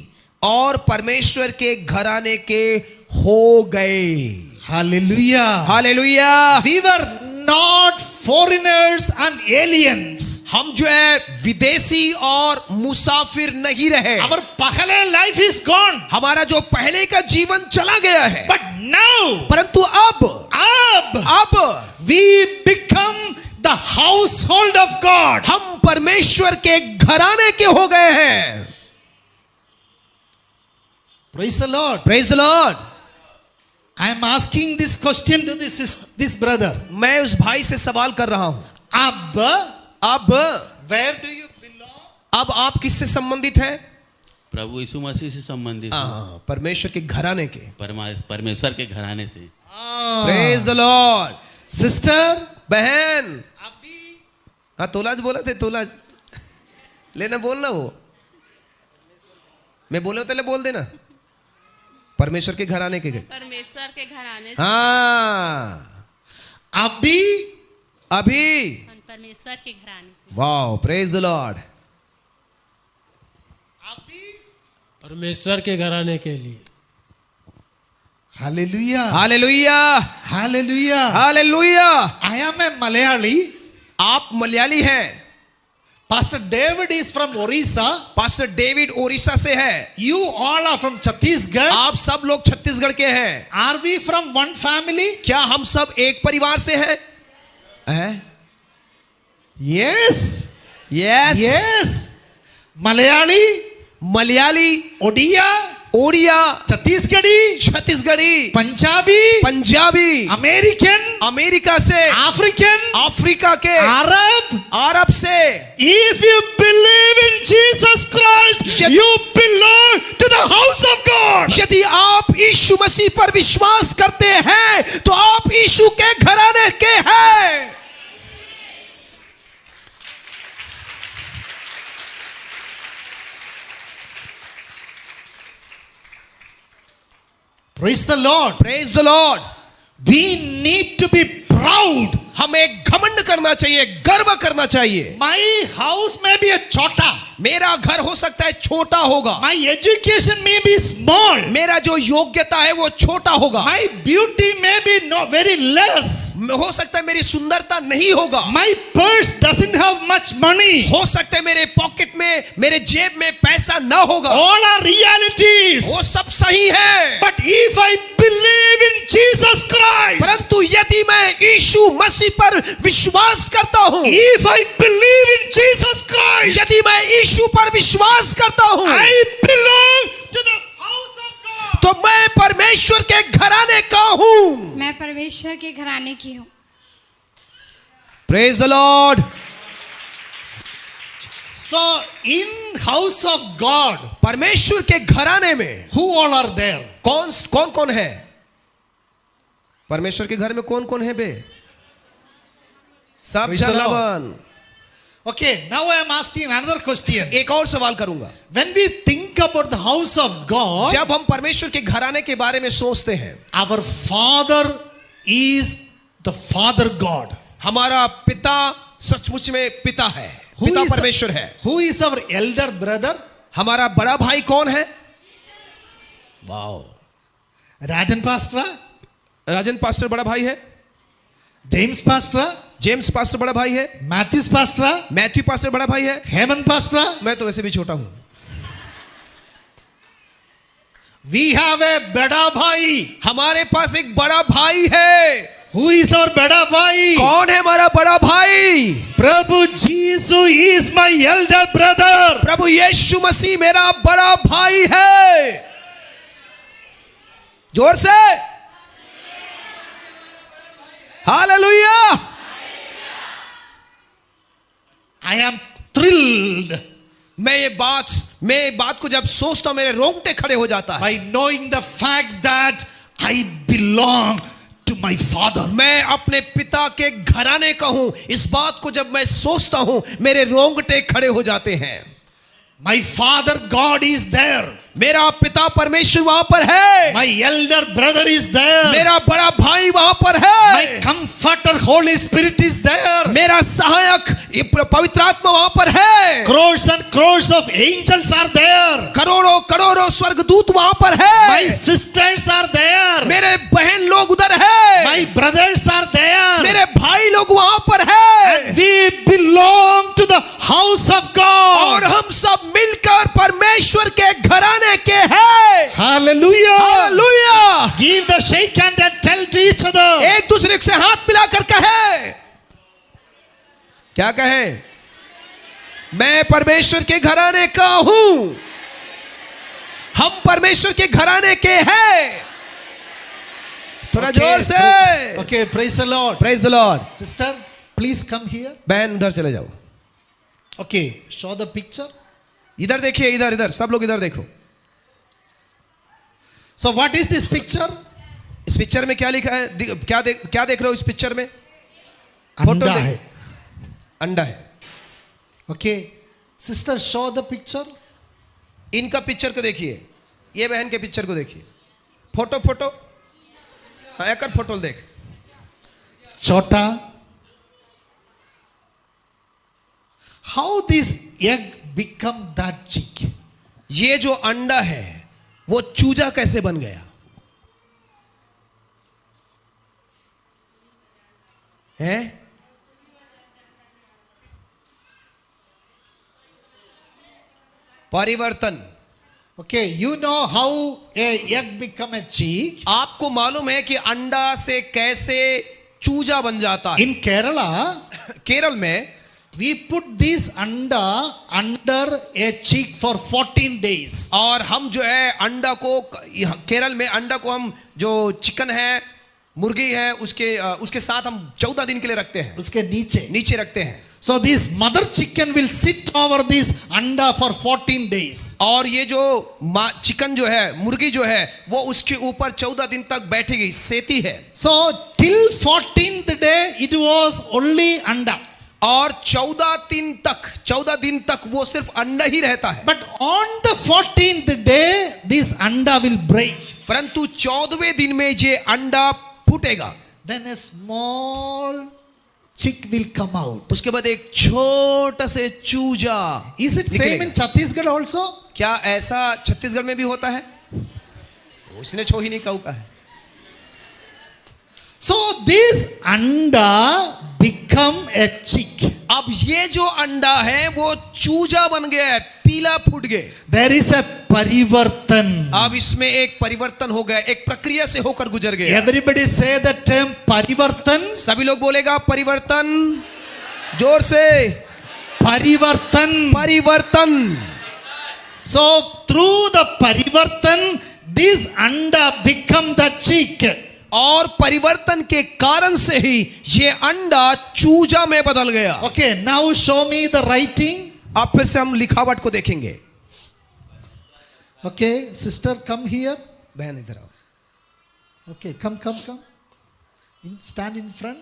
और परमेश्वर के घराने के हो गए. Hallelujah. Hallelujah. We were not foreigners and aliens. हम जो है विदेशी और मुसाफिर नहीं रहे. Our पहले life is gone. हमारा जो पहले का जीवन चला गया है, But now, परंतु अब we become the household of God. हम परमेश्वर के घराने के हो गए हैं. Praise the Lord. Praise the Lord. I am asking this question to this brother. मैं उस भाई से सवाल कर रहा हूं. अब Where do you belong? अब आप किससे संबंधित हैं? प्रभु यीशु मसीह से संबंधित परमेश्वर के घराने के, परमेश्वर के घराने से. Praise the Lord. Sister, बहन, हाँ तोलाज बोला थे, तोलाज लेना बोलना. वो मैं बोले तो बोल देना. परमेश्वर के घराने के. परमेश्वर के घराने से. हाँ, अभी परमेश्वर के घराने से. Wow, praise the Lord. परमेश्वर के घराने के लिए. Hallelujah. Hallelujah. Hallelujah. Hallelujah. I am a Malayali. आप मलयाली हैं. Pastor David is from Orissa. Pastor David Odisha से है. You all are from Chhattisgarh. आप सब लोग छत्तीसगढ़ के हैं. Are we from one family? क्या हम सब एक परिवार से हैं? Yes. Yes. Yes. Malayali, Malayali, Odia, Odia, Chhattisgarhi, Chhattisgarhi, Punjabi, Punjabi, American, America से, African, अफ्रीका के, Arab. अरब से. If you believe in Jesus Christ, Yet- you belong to the house of God. यदि आप यीशु मसीह पर विश्वास करते हैं तो आप यीशु के घराने के हैं. Praise the Lord. Praise the Lord. We need to be proud. हमें घमंड करना चाहिए, गर्व करना चाहिए। My house may be a chota. मेरा घर हो सकता है छोटा होगा, My education may be small. मेरा जो योग्यता है वो छोटा होगा, My beauty may be no very less. हो सकता है मेरी सुंदरता नहीं होगा, My purse doesn't have much money. हो सकता है मेरे पॉकेट में, मेरे जेब में पैसा ना होगा। All are realities. वो सब सही है, But if I believe in Jesus Christ, परंतु यदि मैं यीशु मसीह पर विश्वास करता हूँ, if I believe in Jesus Christ, यदि मैं यीशु पर विश्वास करता हूँ, I belong to the house of God. तो मैं परमेश्वर के घराने का हूँ। मैं परमेश्वर के घराने की हूँ। Praise the Lord. So in house of God, परमेश्वर के घराने में who all are there? कौन कौन कौन है? परमेश्वर के घर में कौन कौन है बे? सब Praise the Lord. जनावन। Okay, now I am asking another question. एक और सवाल करूंगा। When we think about the house of God, जब हम परमेश्वर के घराने के बारे में सोचते हैं, our Father is the Father God. हमारा पिता सचमुच में पिता है, पिता परमेश्वर है। Who is our elder brother? हमारा बड़ा भाई कौन है? वाओ, Rajan Pastor, राजन पास्टर बड़ा भाई है, James Pastor, जेम्स पास्टर बड़ा भाई है, Matthews Pastor, मैथ्यू पास्टर बड़ा भाई है, Hemant Pastor. मैं तो वैसे भी छोटा हूं। We have a bada bhai. हमारे पास एक बड़ा भाई है। Who is our bada bhai? कौन है हमारा बड़ा भाई? Prabhu Jesus is my elder brother. प्रभु यीशु मसीह मेरा बड़ा भाई है। जोर से हालेलुया। I am thrilled मैं ये बात को जब सोचता हूं मेरे रोंगटे खड़े हो जाता है, by knowing the fact that I belong to my father. मैं अपने पिता के घराने का हूं। इस बात को जब मैं सोचता हूं मेरे रोंगटे खड़े हो जाते हैं। My father God is there. मेरा पिता परमेश्वर वहां पर है, My elder brother is there. मेरा बड़ा भाई वहां पर My है, comforter Holy Spirit is there. मेरा सहायक पवित्र आत्मा वहां पर है, Crores and crores of angels are there. करोड़ों करोड़ों स्वर्गदूत वहां पर है, My sisters are there. मेरे बहन लोग उधर है, My brothers are there. मेरे भाई लोग वहां पर है, We belong to the house of और God. हम सब मिलकर परमेश्वर के घराने के हैं। Hallelujah. Hallelujah. Give the shake hand and tell to each other. एक दूसरे से हाथ मिलाकर कहे, क्या कहे? मैं परमेश्वर के घराने का हूं, हम परमेश्वर के घराने के हैं। थोड़ा जोर से। Okay, praise the Lord. Praise the Lord. Sister, please come here. बहन उधर चले जाओ, Okay, show the picture. इधर देखिए, इधर इधर सब लोग इधर देखो। So what is this picture? इस पिक्चर में क्या लिखा है? क्या देख रहे हो इस पिक्चर में? अंडा देख- है. अंडा है। Okay, sister, show the picture. इनका पिक्चर को देखिए, ये बहन के पिक्चर को देखिए। फोटो हाँ, एक फोटो देख। Chota. How this egg become that chick? ये जो अंडा है वो चूजा कैसे बन गया? है? परिवर्तन। Okay, you know how a egg become a chick? आपको मालूम है कि अंडा से कैसे चूजा बन जाता है? In Kerala, केरल में we put this anda under a chick for 14 days. और हम जो है अंडा को, केरल में अंडा को हम जो चिकन है, मुर्गी है, उसके साथ हम 14 दिन के लिए रखते हैं, उसके नीचे रखते हैं। So this mother chicken will sit over this anda for 14 days. और ये जो चिकन जो है, मुर्गी जो है, वो उसके ऊपर 14 दिन तक बैठेगी, सेती है। So till 14th day it was only anda. और 14 दिन तक वो सिर्फ अंडा ही रहता है। But on the 14th day this anda will break. परंतु 14वें दिन में ये अंडा फूटेगा, then a small chick will come out. उसके बाद एक छोटा से चूजा Is it same निकलेगा। in Chhattisgarh also? क्या ऐसा छत्तीसगढ़ में भी होता है? उसने छो ही नहीं कहा है। So this anda become a chick. अब ये जो अंडा है वो चूजा बन गया है, पीला फूट गए। There is a parivartan. अब इसमें एक परिवर्तन हो गया, एक प्रक्रिया से होकर गुजर गया। Everybody say the term parivartan. सभी लोग बोलेगा परिवर्तन, जोर से Parivartan. परिवर्तन। So through the parivartan, this anda become the chick. और परिवर्तन के कारण से ही ये अंडा चूजा में बदल गया। Okay, now show me the writing. अब फिर से हम लिखावट को देखेंगे। Okay, sister, come here. बहन इधर आओ। Okay, come. Stand in front.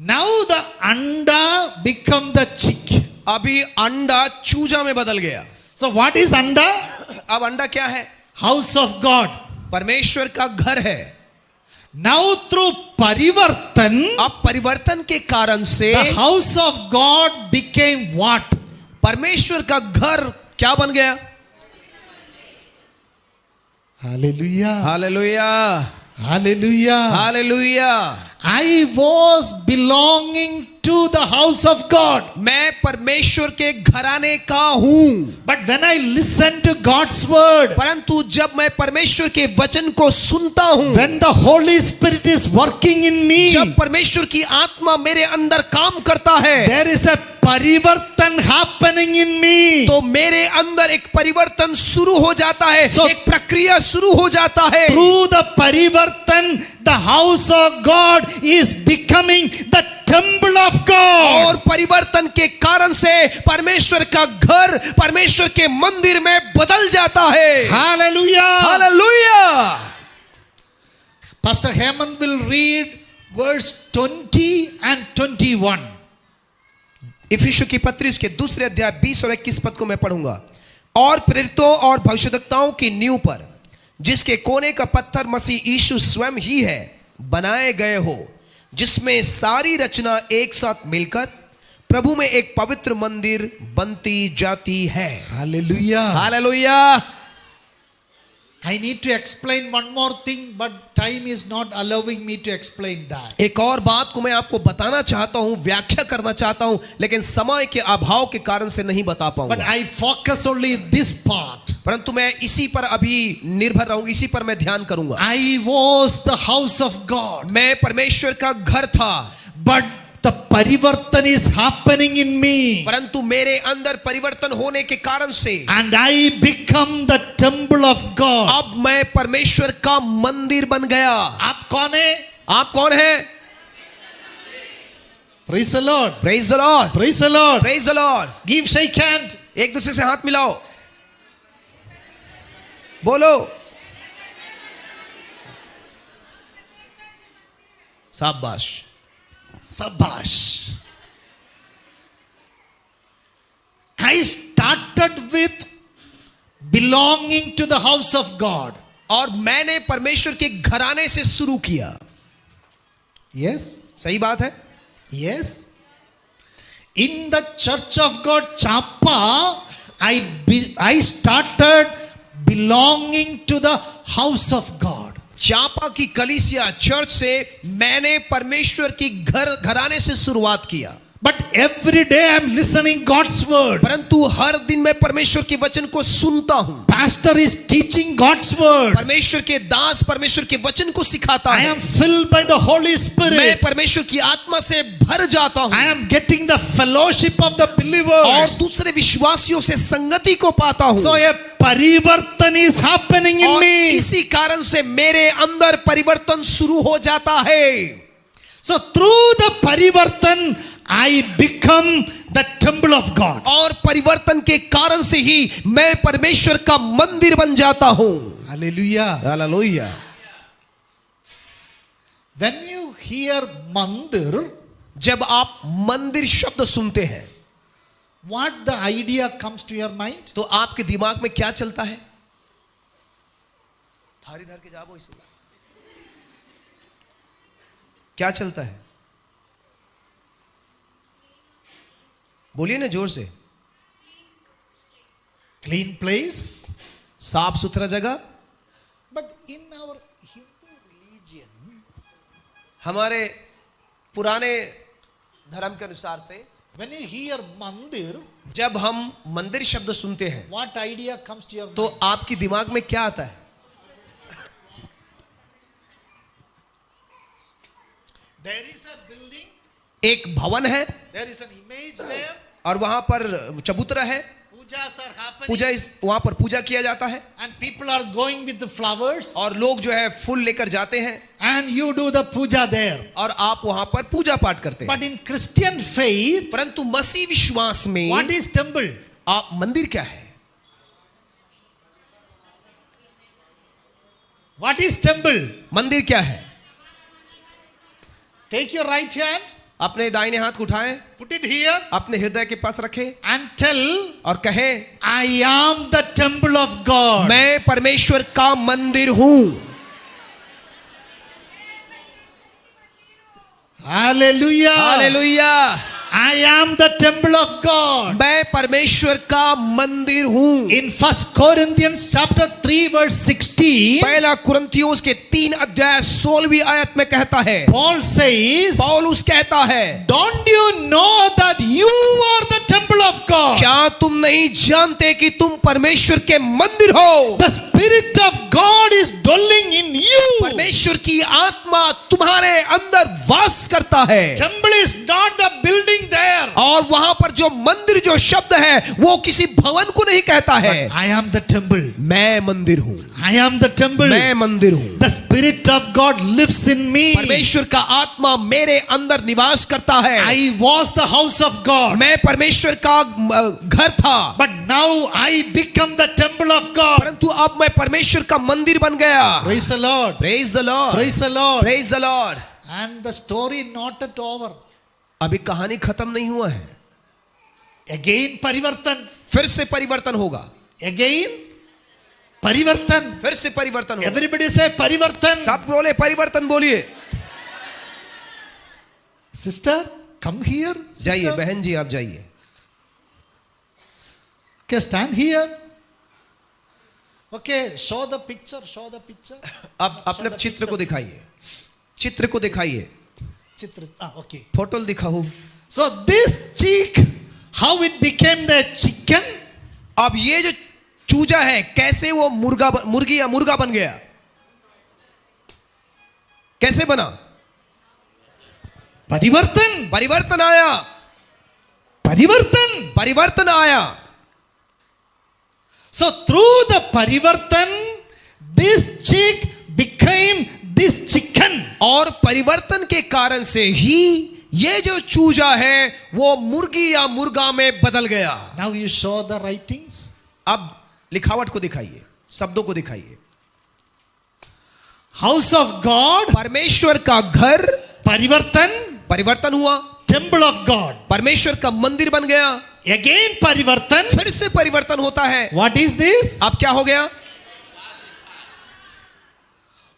Now the anda become the chick. अभी अंडा चूजा में बदल गया। So what is anda? अब अंडा क्या है? House of God. परमेश्वर का घर है। Now through parivartan, अब परिवर्तन के कारण से the house of God became what? परमेश्वर का घर क्या बन गया? Hallelujah. Hallelujah, Hallelujah. Hallelujah. I was belonging to the house of God. मैं परमेश्वर के घराने का हूं, But when I listen to God's word, परंतु जब मैं परमेश्वर के वचन को सुनता हूं, when the Holy Spirit is working in me, जब परमेश्वर की आत्मा मेरे अंदर काम करता है, there is a parivartan happening in me. तो मेरे अंदर एक परिवर्तन शुरू हो जाता है, So- एक प्रक्रिया शुरू हो जाता है। Through the parivartan, the house of God is becoming the temple of और God. परिवर्तन के कारण से परमेश्वर का घर परमेश्वर के मंदिर में बदल जाता है। Hallelujah. Hallelujah. Pastor Hemant will read verse 20 and 21. इफिसियों की पत्री उसके दूसरे अध्याय 20 और 21 पद को मैं पढ़ूंगा। और प्रेरितों और भविष्यद्वक्ताओं की नींव पर, जिसके कोने का पत्थर मसीह यीशु स्वयं ही है, बनाए गए हो, जिसमें सारी रचना एक साथ मिलकर प्रभु में एक पवित्र मंदिर बनती जाती है। Hallelujah. Hallelujah. I need to explain one more thing, but time is not allowing me to explain that. एक और बात को मैं आपको बताना चाहता हूं, व्याख्या करना चाहता हूं, लेकिन समय के अभाव के कारण से नहीं बता But पाऊंगा। I focus only this part. परंतु मैं इसी पर अभी निर्भर रहूंगा, इसी पर मैं ध्यान करूंगा। I was the house of God, मैं परमेश्वर का घर था, but the parivartan is happening in me, परंतु मेरे अंदर परिवर्तन होने के कारण से and I become the temple of God. अब मैं परमेश्वर का मंदिर बन गया। आप कौन है? आप कौन है? Praise the Lord. Praise the Lord, Praise the Lord. Praise the Lord. Give shake hand. एक दूसरे से हाथ मिलाओ, बोलो शाबाश। Sabash. I started with belonging to the house of God. और मैंने परमेश्वर के घराने से शुरू किया। Yes? सही बात है। Yes. In the church of God, Chapa, I started belonging to the house of God. चापा की कलीसिया चर्च से मैंने परमेश्वर की घराने से शुरुआत किया। But every day I am listening God's word. परंतु हर दिन मैं परमेश्वर के वचन को सुनता हूं। Pastor is teaching God's word. परमेश्वर के दास परमेश्वर के वचन को सिखाता I है। am filled by the Holy मैं Spirit. परमेश्वर की आत्मा से भर जाता हूं I am getting the fellowship of the और believers. दूसरे विश्वासियों से संगति को पाता हूं। So a parivartan is happening in और me. इसी कारण से मेरे अंदर परिवर्तन शुरू हो जाता है। So through the parivartan, I become the temple of God. और परिवर्तन के कारण से ही मैं परमेश्वर का मंदिर बन जाता हूं। Hallelujah. Hallelujah. When you hear mandir, जब आप मंदिर शब्द सुनते हैं, what the idea comes to your mind? तो आपके दिमाग में क्या चलता है? थारी धर के जाओ इसे। क्या चलता है? बोलिए ना जोर से। Clean place. साफ सुथरा जगह। But in our Hindu religion, हमारे पुराने धर्म के अनुसार से when you hear mandir, जब हम मंदिर शब्द सुनते हैं what idea comes to your तो mind? आपके दिमाग में क्या आता है? There is a building, एक भवन है there is an image there, और वहां पर चबूतरा है, pujas are happening, पूजा वहां पर पूजा किया जाता है and people are going with the flowers, और लोग जो है फूल लेकर जाते हैं and you do the puja there. और आप वहां पर पूजा पाठ करते हैं। But in Christian faith, परंतु मसीह विश्वास में what is temple? आप मंदिर क्या है? What is temple? मंदिर क्या है? Take your right hand, अपने दाहिने हाथ को उठाएं, put it here, अपने हृदय के पास रखें and tell, और कहें, I am the temple of God. मैं परमेश्वर का मंदिर हूं। Hallelujah. Hallelujah. I am the temple of God. मैं परमेश्वर का मंदिर हूं। In 1 Corinthians chapter 3 verse 16, पहला कुरिन्थियों के 3 अध्याय 16वीं आयत में कहता है, Paul says, पौलुस कहता है, don't you know that you are the temple of God? क्या तुम नहीं जानते कि तुम परमेश्वर के मंदिर हो? The Spirit of God is dwelling in you. परमेश्वर की आत्मा तुम्हारे अंदर वास करता है। Temple is not the building there. और वहां पर जो मंदिर जो शब्द है वो किसी भवन को नहीं कहता है। I am the temple. मैं मंदिर हूं। I am the temple. मैं मंदिर हूं। The Spirit of God lives in me. परमेश्वर का आत्मा मेरे अंदर निवास करता है। I was the house of God. मैं परमेश्वर का घर था, But now I become the temple of God. परंतु अब मैं परमेश्वर का मंदिर बन गया। Praise the Lord. Praise the Lord. Praise the Lord. Praise the Lord. And the story not at over. अभी कहानी खत्म नहीं हुआ है। Again परिवर्तन. फिर से परिवर्तन होगा। Again परिवर्तन. फिर से परिवर्तन होगा। Everybody say परिवर्तन. सब बोले परिवर्तन बोलिए। Sister, come here. जाइए Sister. बहन जी, आप जाइए। Okay, stand here. Okay, show the picture. Show the picture. अब अपने चित्र को दिखाइए। चित्र को दिखाइए। चित्र. Okay. फोटो दिखाओ। So this chick, how it became the chicken? अब ये जो चूजा है कैसे वो मुर्गी या मुर्गा बन गया? कैसे बना? परिवर्तन. परिवर्तन आया। परिवर्तन. परिवर्तन आया। So through the परिवर्तन, this chick became this chicken. और परिवर्तन के कारण से ही ये जो चूजा है वो मुर्गी या मुर्गा में बदल गया। Now you show the writings. अब लिखावट को दिखाइए, शब्दों को दिखाइए। House of God. परमेश्वर का घर परिवर्तन. परिवर्तन हुआ। Temple of God. परमेश्वर का मंदिर बन गया। Again परिवर्तन. फिर से परिवर्तन होता है। What is this? अब क्या हो गया?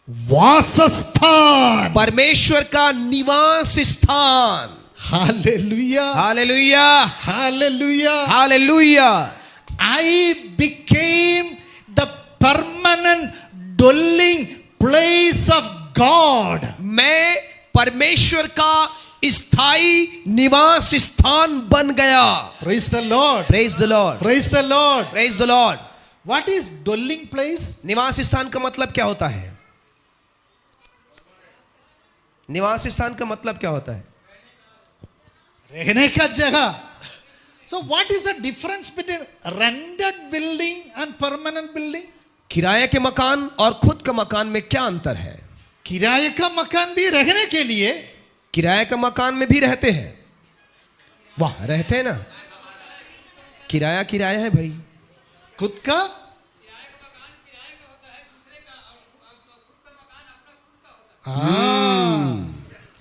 वासस्थान. परमेश्वर का निवास स्थान। Hallelujah. Hallelujah, Hallelujah. Hallelujah. I became the permanent dwelling place of God. मैं परमेश्वर का स्थायी निवास स्थान बन गया। Praise the Lord. Praise the Lord. Praise the Lord. Praise the Lord. What is dwelling place? निवास स्थान का मतलब क्या होता है? निवास स्थान का मतलब क्या होता है? रहने का जगह. So what is the difference between rented building and permanent building? किराए के मकान और खुद का मकान में क्या अंतर है? किराए का मकान भी रहने के लिए. किराए का मकान में भी रहते हैं। वाह, रहते हैं ना। किराया किराया है भाई। खुद का.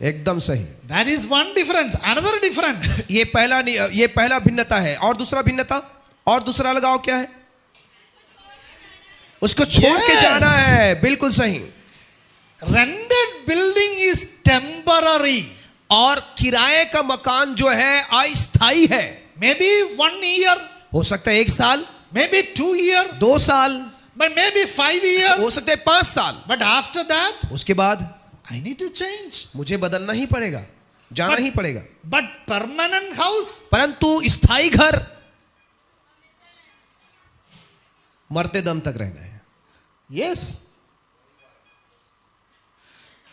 एकदम सही। That is one difference. Another difference. ये पहला भिन्नता है। और दूसरा भिन्नता, और दूसरा लगाव क्या है? उसको छोड़ के Yes. जाना है। बिल्कुल सही। Rented building is temporary. और किराए का मकान जो है अस्थाई है। Maybe 1 year, हो सकता है 1 साल, maybe 2 year, 2 साल, but maybe 5 year. हो सकता है 5 साल। But after that, उसके बाद I need to change. मुझे बदलना ही पड़ेगा, जाना ही पड़ेगा। But permanent house, परंतु स्थायी घर मरते दम तक रहना है। yes.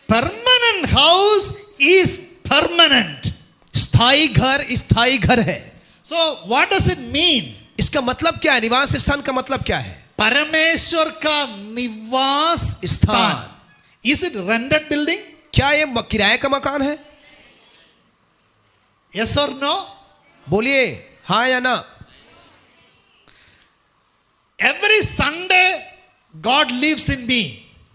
Permanent house is permanent. स्थायी घर है। So what does it mean? इसका मतलब क्या है? निवास स्थान का मतलब क्या है? परमेश्वर का निवास स्थान. Is it rented building? क्या ये किराए का मकान है? Yes or no? बोलिए हाँ या ना। Every Sunday God lives in me.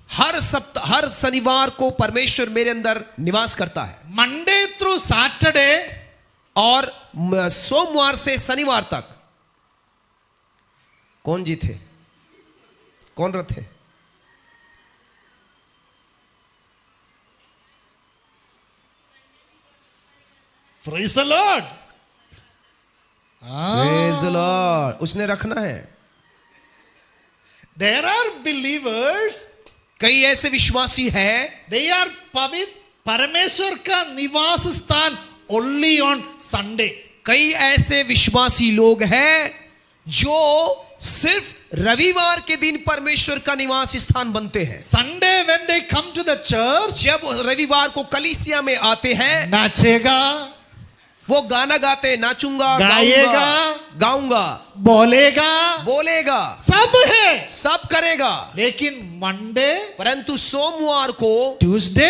हर शनिवार को परमेश्वर मेरे अंदर निवास करता है। Monday through Saturday, और सोमवार से शनिवार तक कौन जीते? कौन रथे? praise the Lord. Praise the Lord. उसने रखना है। There are believers, कई ऐसे विश्वासी हैं, they are परमेश्वर का निवास स्थान only on Sunday. कई ऐसे विश्वासी लोग हैं जो सिर्फ रविवार के दिन परमेश्वर का निवास स्थान बनते हैं। Sunday when they come to the church, जब रविवार को कलीसिया में आते हैं, नाचेगा, वो गाना गाते, नाचूंगा, गाएगा, गाऊंगा, बोलेगा, सब है, सब करेगा। लेकिन मंडे, परंतु सोमवार को, ट्यूसडे,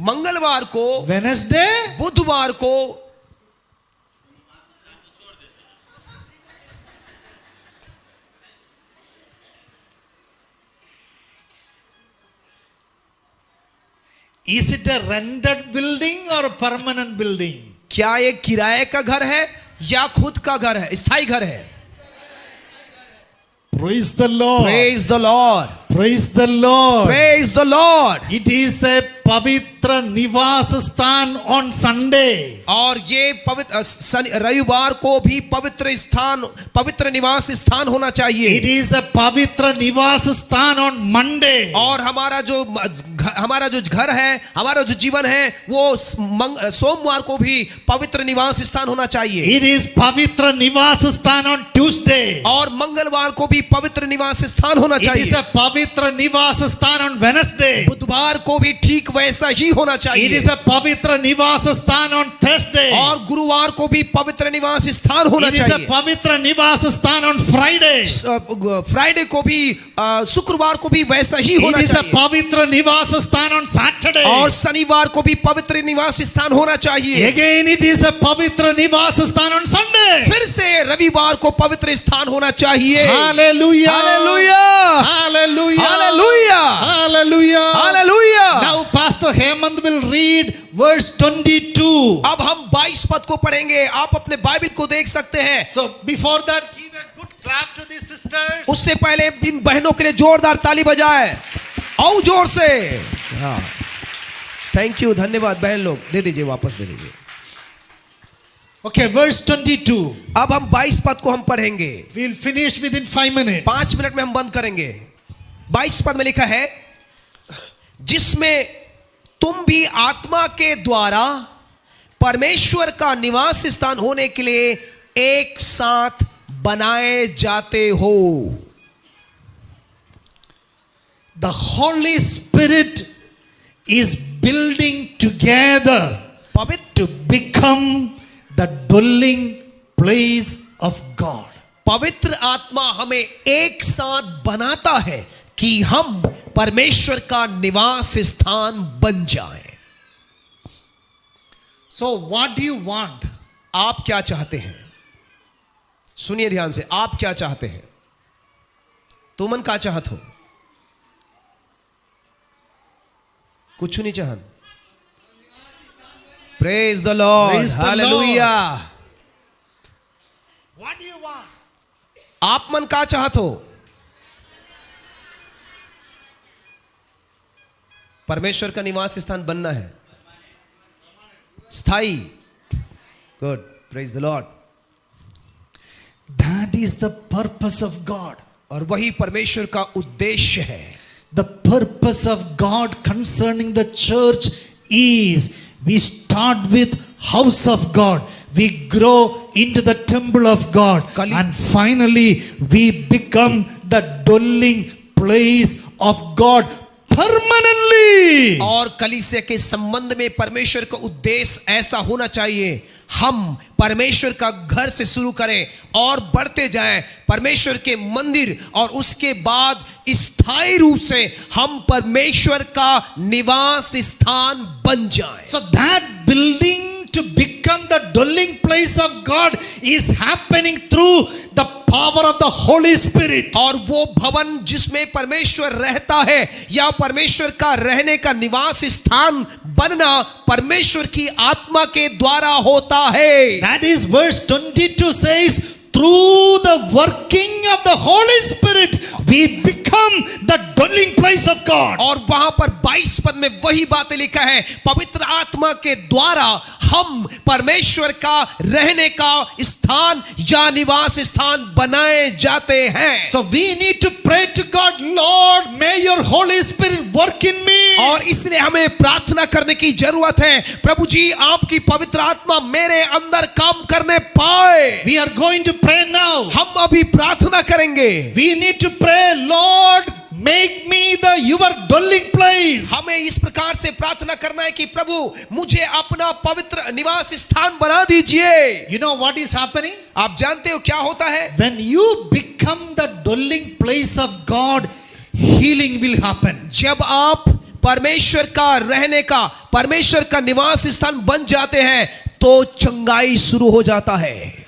मंगलवार को, वेडनेसडे, बुधवार को is it a rented building or a permanent building? क्या ये किराए का घर है या खुद का घर है, स्थायी घर है? Praise the Lord. Praise the Lord. Praise the Lord. Praise the Lord. It is a पवित्र निवास स्थान on Sunday. और ये पवित्र रविवार को भी पवित्र निवास स्थान होना चाहिए। It is a पवित्र निवास स्थान on Monday. और हमारा जो घर है, हमारा जो जीवन है, वो सोमवार को भी पवित्र निवास स्थान होना चाहिए। It is पवित्र निवास स्थान on Tuesday. और मंगलवार को भी पवित्र निवास स्थान होना It चाहिए। is a पवित्र निवास स्थान on Wednesday. बुधवार को भी ठीक वैसा ही होना चाहिए। It is a पवित्र निवास स्थान on Thursday. और गुरुवार को भी पवित्र निवास स्थान होना It is चाहिए। a पवित्र निवास स्थान on Friday. फ्राइडे को भी, शुक्रवार को भी वैसा ही होना It is a चाहिए। पवित्र निवास स्थान on Saturday. और शनिवार को भी पवित्र निवास स्थान होना चाहिए। Again it is a पवित्र निवास स्थान on Sunday. फिर से रविवार को पवित्र स्थान होना चाहिए। Hallelujah. Hallelujah. Hallelujah. Hallelujah. Hallelujah. Hallelujah. Now Pastor Hemant will read verse 22. अब हम 22 पद को पढ़ेंगे। आप अपने बाइबल को देख सकते हैं। So before that, give a good clap to these sisters. उससे पहले इन बहनों के लिए जोरदार ताली बजाए। आओ जोर से। हाँ, थैंक यू, धन्यवाद बहन लोग। दे दीजिए, वापस दे दीजिए। Okay, verse 22. अब हम 22 पद को हम पढ़ेंगे। We'll finish within 5 minutes. 5 minute में हम बंद करेंगे। 22 पद में लिखा है, जिसमें तुम भी आत्मा के द्वारा परमेश्वर का निवास स्थान होने के लिए एक साथ बनाए जाते हो। The Holy Spirit is building together to become the dwelling place of God. पवित्र आत्मा हमें एक साथ बनाता है कि हम परमेश्वर का निवास स्थान बन जाएं। So what do you want? आप क्या चाहते हैं? सुनिए ध्यान से, आप क्या चाहते हैं? तुमन का चाहत हो? कुछ नहीं चाहन। Praise the Lord, Praise the hallelujah. What do you want? आप मन का चाहत हो? परमेश्वर का निवास स्थान बनना है, स्थाई। Good, praise the Lord. That is the purpose of God. और वही परमेश्वर का उद्देश्य है। The purpose of God concerning the church is we start with house of God, we grow into the temple of God, Kali- and finally we become the dwelling place of God permanently. और कलीसिया के संबंध में परमेश्वर का उद्देश्य ऐसा होना चाहिए, हम परमेश्वर का घर से शुरू करें और बढ़ते जाएं परमेश्वर के मंदिर, और उसके बाद स्थायी रूप से हम परमेश्वर का निवास स्थान बन जाएं। So that building to become the dwelling place of God is happening through the power of the Holy Spirit. और वो भवन जिसमें परमेश्वर रहता है या परमेश्वर का रहने का निवास स्थान बनना परमेश्वर की आत्मा के द्वारा होता है। That is verse 22 says, through the working of the Holy Spirit, we become the dwelling place of God. और वहां पर 22 पद में वही बातें लिखा है, पवित्र आत्मा के द्वारा हम परमेश्वर का रहने का स्थान या निवास स्थान बनाए जाते हैं। So we need to pray to God, Lord, may your Holy Spirit work in me. और इसलिए हमें प्रार्थना करने की जरूरत है, प्रभु जी आपकी पवित्र आत्मा मेरे अंदर काम करने पाए। We are going to pray now. हम अभी प्रार्थना करेंगे। We need to pray, Lord, make me the your dwelling place. हमें इस प्रकार से प्रार्थना करना है कि प्रभु मुझे अपना पवित्र निवास स्थान बना दीजिए। You know what is happening? आप जानते हो क्या होता है? When you become the dwelling place of God, healing will happen. जब आप परमेश्वर का रहने का, परमेश्वर का निवास स्थान बन जाते हैं तो चंगाई शुरू हो जाता है।